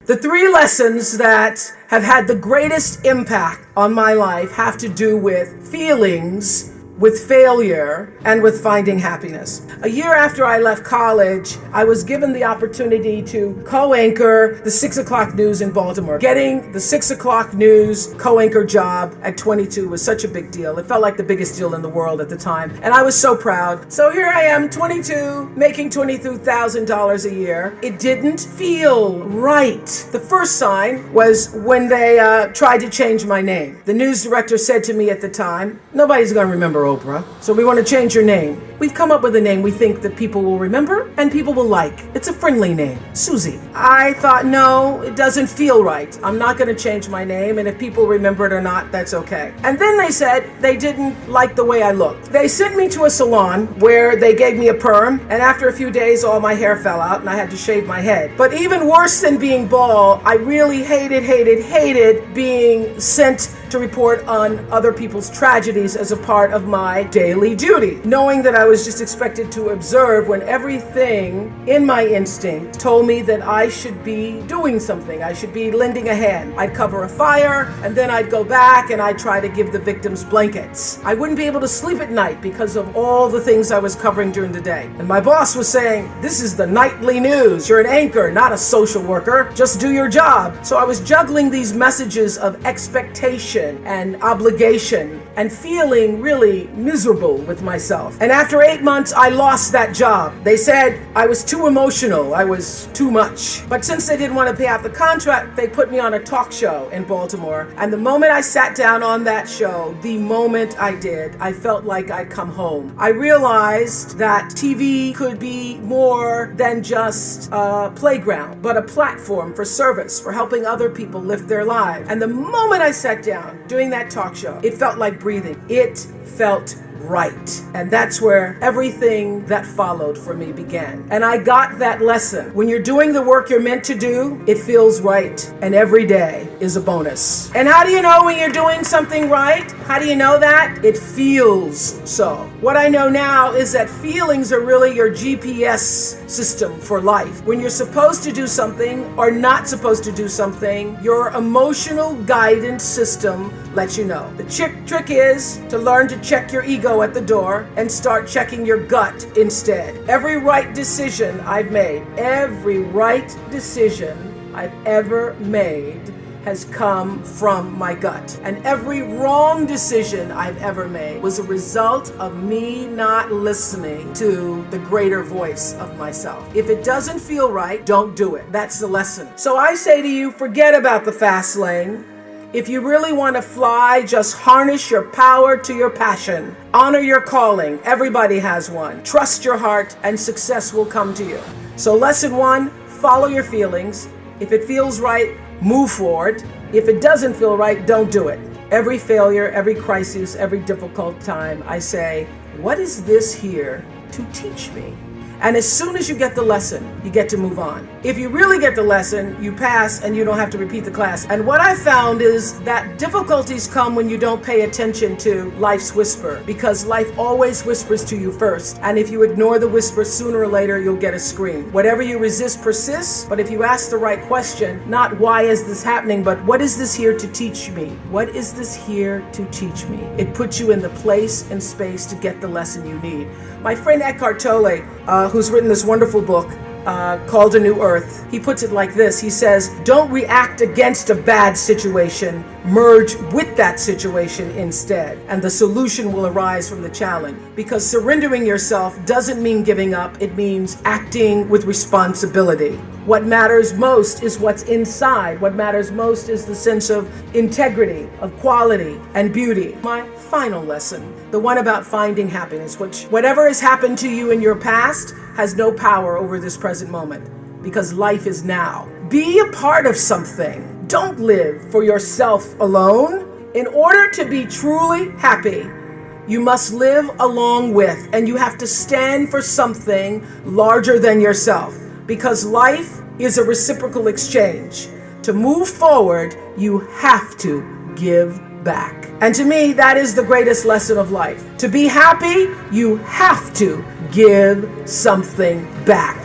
The three lessons that have had the greatest impact on my life have to do with feelings, with failure, and with finding happiness. A year after I left college, I was given the opportunity to co-anchor the 6 o'clock news in Baltimore. Getting the 6 o'clock news co-anchor job at 22 was such a big deal. It felt like the biggest deal in the world at the time, and I was so proud. So here I am, 22, making $22,000 a year. It didn't feel right. The first sign was when they tried to change my name. The news director said to me at the time, "Nobody's going to remember Oprah, so we want to change your name. We've come up with a name we think that people will remember and people will like. It's a friendly name, Susie." I thought, no, it doesn't feel right. I'm not going to change my name, and if people remember it or not, that's okay. And then they said they didn't like the way I looked. They sent me to a salon where they gave me a perm, and after a few days, all my hair fell out and I had to shave my head. But even worse than being bald, I really hated being sent to report on other people's tragedies as a part of my daily duty, knowing that I was just expected to observe when everything in my instinct told me that I should be doing something. I should be lending a hand. I'd cover a fire, and then I'd go back and I'd try to give the victims blankets. I wouldn't be able to sleep at night because of all the things I was covering during the day. And my boss was saying, "This is the nightly news. You're an anchor, not a social worker. Just do your job." So I was juggling these messages of expectation and obligation and feeling really miserable with myself. And after 8 months, I lost that job. They said I was too emotional. I was too much. But since they didn't want to pay out the contract, they put me on a talk show in Baltimore. And the moment I sat down on that show, the moment I did, I felt like I'd come home. I realized that TV could be more than just a playground, but a platform for service, for helping other people lift their lives. And the moment I sat down doing that talk show, it felt like breathing. It felt right. And that's where everything that followed for me began. And I got that lesson. When you're doing the work you're meant to do, it feels right. And every day is a bonus. And how do you know when you're doing something right? How do you know that? It feels so. What I know now is that feelings are really your GPS system for life. When you're supposed to do something or not supposed to do something, your emotional guidance system lets you know. The trick is to learn to check your ego at the door and start checking your gut instead. Every right decision I've ever made has come from my gut. And every wrong decision I've ever made was a result of me not listening to the greater voice of myself. If it doesn't feel right, don't do it. That's the lesson. So I say to you, forget about the fast lane. If you really want to fly, just harness your power to your passion. Honor your calling. Everybody has one. Trust your heart and success will come to you. So lesson 1, follow your feelings. If it feels right, move forward. If it doesn't feel right, don't do it. Every failure, every crisis, every difficult time, I say, what is this here to teach me? And as soon as you get the lesson, you get to move on. If you really get the lesson, you pass and you don't have to repeat the class. And what I found is that difficulties come when you don't pay attention to life's whisper, because life always whispers to you first. And if you ignore the whisper, sooner or later, you'll get a scream. Whatever you resist persists, but if you ask the right question, not why is this happening, but what is this here to teach me? What is this here to teach me? It puts you in the place and space to get the lesson you need. My friend Eckhart Tolle, who's written this wonderful book called A New Earth, he puts it like this. He says, don't react against a bad situation, merge with that situation instead, and the solution will arise from the challenge. Because surrendering yourself doesn't mean giving up, it means acting with responsibility. What matters most is what's inside. What matters most is the sense of integrity, of quality, and beauty. My final lesson, the one about finding happiness, which whatever has happened to you in your past has no power over this present moment, because life is now. Be a part of something. Don't live for yourself alone. In order to be truly happy, you must live along with, and you have to stand for something larger than yourself, because life is a reciprocal exchange. To move forward, you have to give back. And to me, that is the greatest lesson of life. To be happy, you have to give something back.